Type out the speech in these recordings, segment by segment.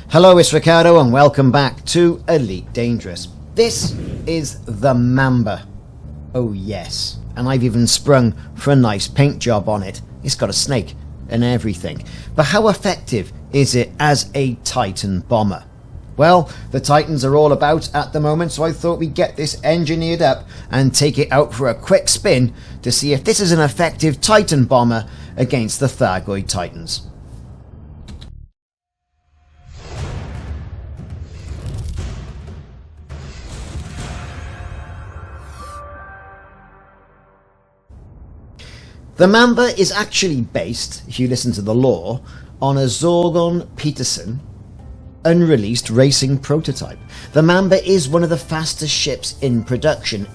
Hello, it's Ricardo and welcome back to Elite Dangerous. This is the Mamba. Oh yes, and I've even sprung for a nice paint job on it. It's got a snake and everything. But how effective is it as a Titan bomber? Well, the Titans are all about at the moment, so I thought we'd get this engineered up and take it out for a quick spin to see if this is an effective Titan bomber against the Thargoid Titans. The Mamba is actually based, if you listen to the lore, on a Zorgon Peterson unreleased racing prototype. The Mamba is one of the fastest ships in production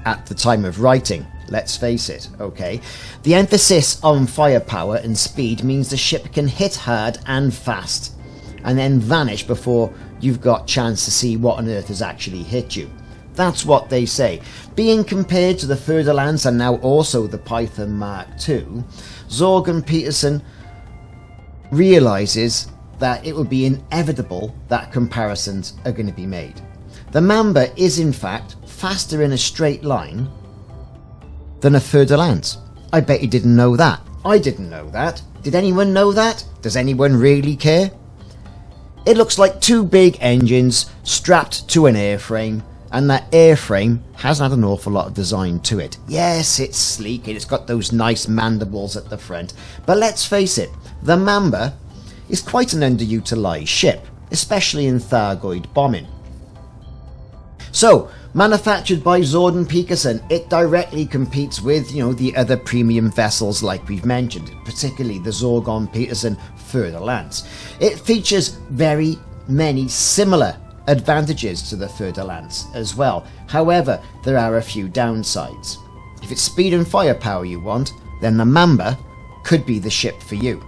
at the time of writing, let's face it, okay? The emphasis on firepower and speed means the ship can hit hard and fast, and then vanish before you've got chance to see what on earth has actually hit you. That's what they say. Being compared to the Fer-de-Lance and now also the Python Mark II, Zorgon Peterson realises that it would be inevitable that comparisons are going to be made. The Mamba is in fact faster in a straight line than a Fer-de-Lance. I bet you didn't know that. I didn't know that. Did anyone know that? Does anyone really care? It looks like two big engines strapped to an airframe, and that airframe hasn't had an awful lot of design to it. Yes, it's sleek and it's got those nice mandibles at the front, but let's face it, the Mamba is quite an underutilised ship, especially in Thargoid bombing. So, manufactured by Zorgon Peterson, it directly competes with, the other premium vessels like we've mentioned, particularly the Zorgon Peterson Fer-de-Lance. It features very many similar advantages to the Fer-de-Lance as well. However, there are a few downsides. If it's speed and firepower you want, then the Mamba could be the ship for you.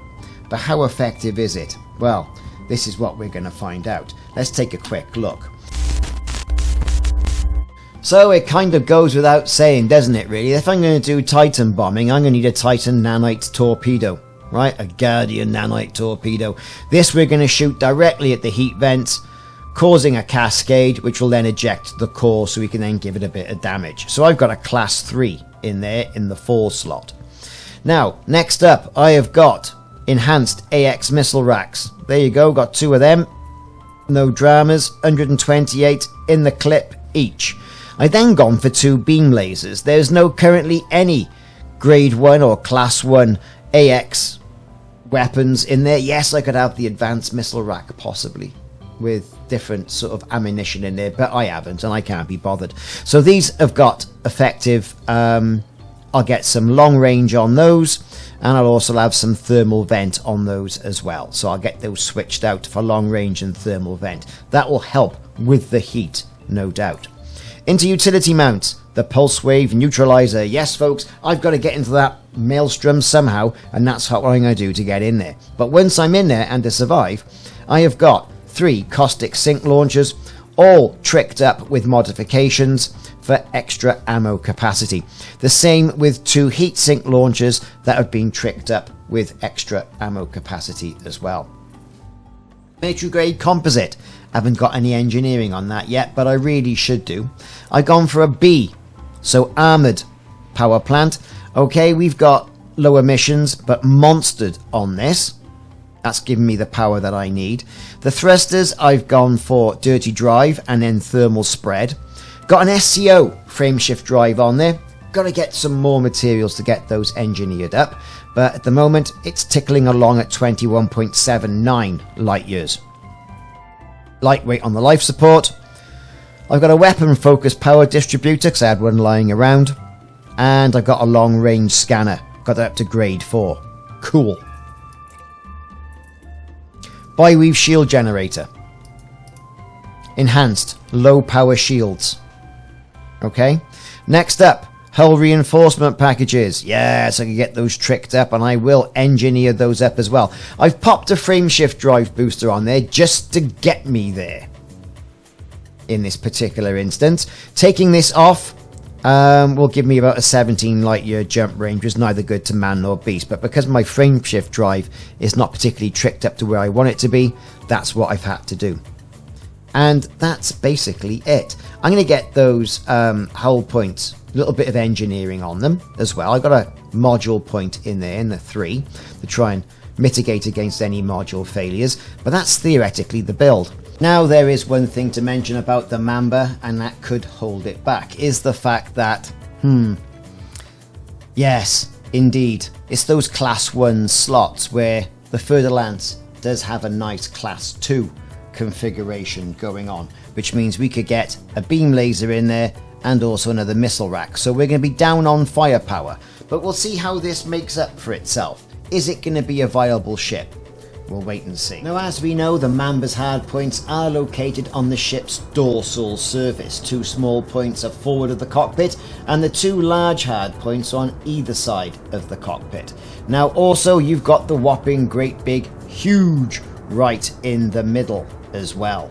But how effective is it? Well, this is what we're going to find out. Let's take a quick look. So it kind of goes without saying, doesn't it really? If I'm going to do Titan bombing, I'm going to need a Titan nanite torpedo, right? A Guardian nanite torpedo. This we're going to shoot directly at the heat vents, causing a cascade which will then eject the core so we can then give it a bit of damage. So I've got a class 3 in there in the 4 slot. Now, next up I have got enhanced AX missile racks. There you go, got 2 of them. No dramas, 128 in the clip each. I then gone for 2 beam lasers. There's no currently any grade 1 or class 1 AX weapons in there. Yes, I could have the advanced missile rack possibly, with different sort of ammunition in there, but I haven't and I can't be bothered. So these have got effective, I'll get some long range on those, and I'll also have some thermal vent on those as well. So I'll get those switched out for long range and thermal vent. That will help with the heat, no doubt. Into utility mounts, the pulse wave neutralizer. Yes folks, I've got to get into that maelstrom somehow, and that's what I'm going to do to get in there. But once I'm in there and to survive, I have got 3 caustic sink launchers, all tricked up with modifications for extra ammo capacity. The same with 2 heat sink launchers that have been tricked up with extra ammo capacity as well. Military grade composite. Haven't got any engineering on that yet, but I really should do. I've gone for a B, so armoured power plant. Okay, we've got low emissions, but monstered on this. That's giving me the power that I need. The thrusters, I've gone for dirty drive and then thermal spread. Got an SCO frameshift drive on there. Got to get some more materials to get those engineered up. But at the moment, it's tickling along at 21.79 light years. Lightweight on the life support. I've got a weapon focused power distributor because I had one lying around. And I've got a long range scanner. Got that up to grade 4. Cool. Bi-weave shield generator. Enhanced low power shields. Okay. Next up, hull reinforcement packages. Yes, I can get those tricked up and I will engineer those up as well. I've popped a frameshift drive booster on there just to get me there. In this particular instance, taking this off will give me about a 17 light year jump range, which is neither good to man nor beast. But because my frameshift drive is not particularly tricked up to where I want it to be, that's what I've had to do. And that's basically it. I'm going to get those hull points, a little bit of engineering on them as well. I've got a module point in there in the 3 to try and mitigate against any module failures, but that's theoretically the build. Now there is one thing to mention about the Mamba, and that could hold it back, is the fact that, yes, indeed, it's those class 1 slots where the Fer-de-Lance does have a nice class 2 configuration going on, which means we could get a beam laser in there and also another missile rack. So we're going to be down on firepower, but we'll see how this makes up for itself. Is it going to be a viable ship? We'll wait and see. Now, as we know, the Mamba's hardpoints are located on the ship's dorsal surface. 2 small points are forward of the cockpit, and the 2 large hardpoints on either side of the cockpit. Now, also, you've got the whopping great big huge right in the middle as well.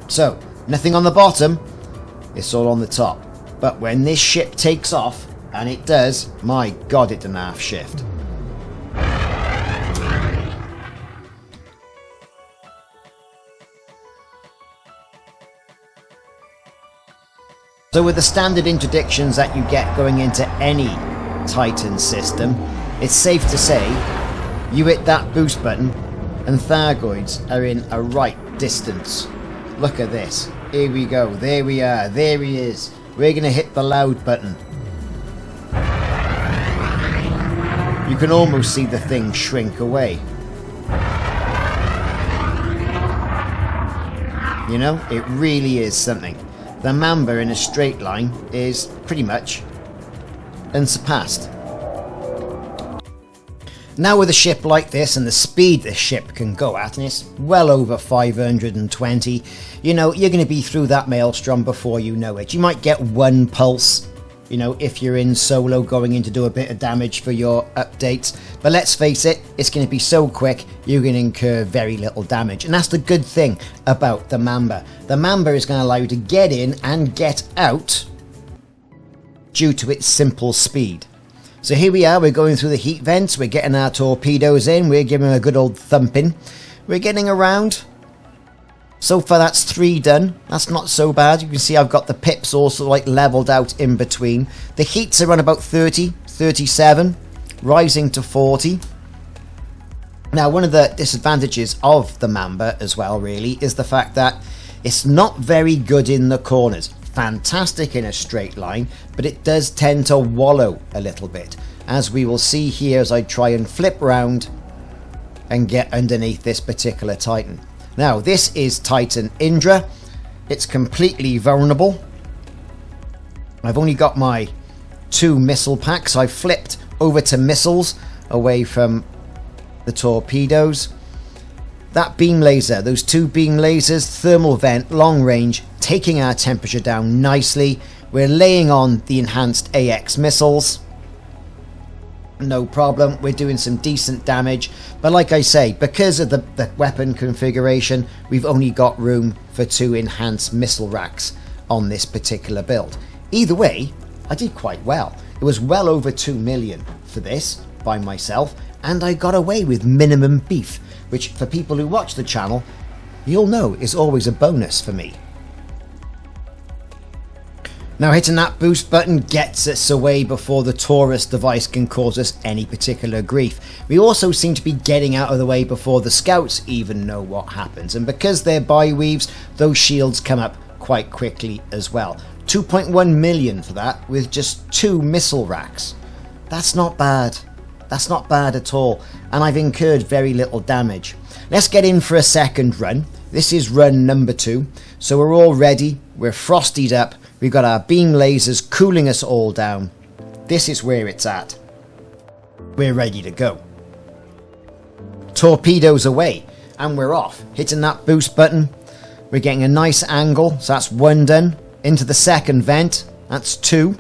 So, nothing on the bottom, it's all on the top. But when this ship takes off, and it does, my god, it doesn't half shift. So with the standard interdictions that you get going into any Titan system, it's safe to say you hit that boost button and Thargoids are in a right distance. Look at this. Here we go. There we are. There he is. We're going to hit the loud button. You can almost see the thing shrink away. You know, it really is something. The Mamba in a straight line is pretty much unsurpassed. Now with a ship like this and the speed this ship can go at, and it's well over 520, you know, you're going to be through that maelstrom before you know it. You might get one pulse, you know, if you're in solo going in to do a bit of damage for your updates. But let's face it, it's going to be so quick, you're going to incur very little damage. And that's the good thing about the Mamba. The Mamba is going to allow you to get in and get out due to its simple speed. So here we are, we're going through the heat vents, we're getting our torpedoes in, we're giving them a good old thumping. We're getting around. So far that's 3 done, that's not so bad. You can see I've got the pips also like leveled out in between. The heats are around about 30, 37, rising to 40. Now one of the disadvantages of the Mamba as well really is the fact that it's not very good in the corners. Fantastic in a straight line, but it does tend to wallow a little bit, as we will see here as I try and flip round and get underneath this particular Titan. Now this is Titan Indra. It's completely vulnerable. I've only got my 2 missile packs. I've flipped over to missiles away from the torpedoes. That beam laser, those 2 beam lasers, thermal vent, long range, taking our temperature down nicely. We're laying on the enhanced AX missiles. No problem, we're doing some decent damage. But like I say, because of the weapon configuration, we've only got room for 2 enhanced missile racks on this particular build. Either way, I did quite well. It was well over 2 million for this by myself, and I got away with minimum beef, which for people who watch the channel, you'll know is always a bonus for me. Now hitting that boost button gets us away before the Taurus device can cause us any particular grief. We also seem to be getting out of the way before the scouts even know what happens, and because they're biweaves, those shields come up quite quickly as well. 2.1 million for that with just 2 missile racks. That's not bad. That's not bad at all, and I've incurred very little damage. Let's get in for a second run. This is run number 2, so we're all ready, we're frosted up, we've got our beam lasers cooling us all down. This is where it's at. We're ready to go. Torpedoes away, and we're off. Hitting that boost button, we're getting a nice angle, so that's 1 done. Into the second vent, that's 2.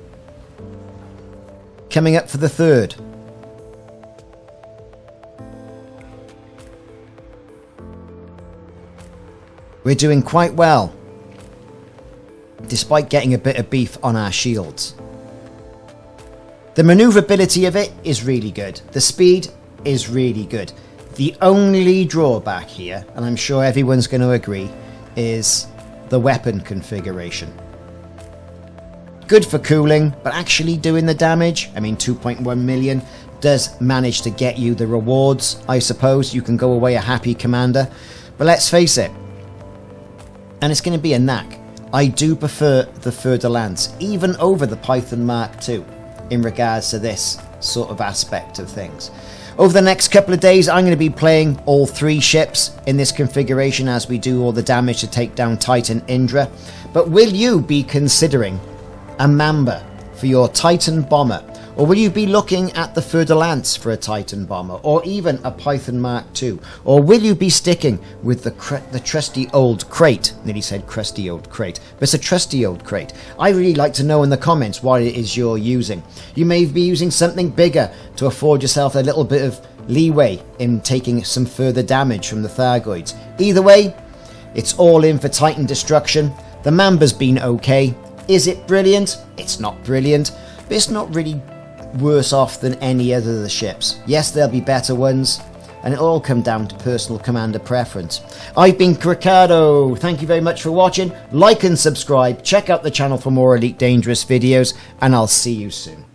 Coming up for the third. We're doing quite well. despite getting a bit of beef on our shields. The maneuverability of it is really good. The speed is really good. The only drawback here, and I'm sure everyone's going to agree, is the weapon configuration. Good for cooling, but actually doing the damage, I mean 2.1 million, does manage to get you the rewards. I suppose you can go away a happy commander, but let's face it, and it's going to be a knack, I do prefer the Fer-de-Lance, even over the Python Mark II, in regards to this sort of aspect of things. Over the next couple of days, I'm going to be playing all 3 ships in this configuration as we do all the damage to take down Titan Indra. But will you be considering a Mamba for your Titan bomber? Or will you be looking at the Fer-de-Lance for a Titan bomber? Or even a Python Mark II? Or will you be sticking with the trusty old crate? Nearly said crusty old crate, but it's a trusty old crate. I really like to know in the comments what it is you're using. You may be using something bigger to afford yourself a little bit of leeway in taking some further damage from the Thargoids. Either way, it's all in for Titan destruction. The Mamba's been okay. Is it brilliant? It's not brilliant, but it's not really worse off than any other of the ships. Yes, there'll be better ones, and it'll all come down to personal commander preference. I've been Ricardo. Thank you very much for watching. Like and subscribe. Check out the channel for more Elite Dangerous videos, and I'll see you soon.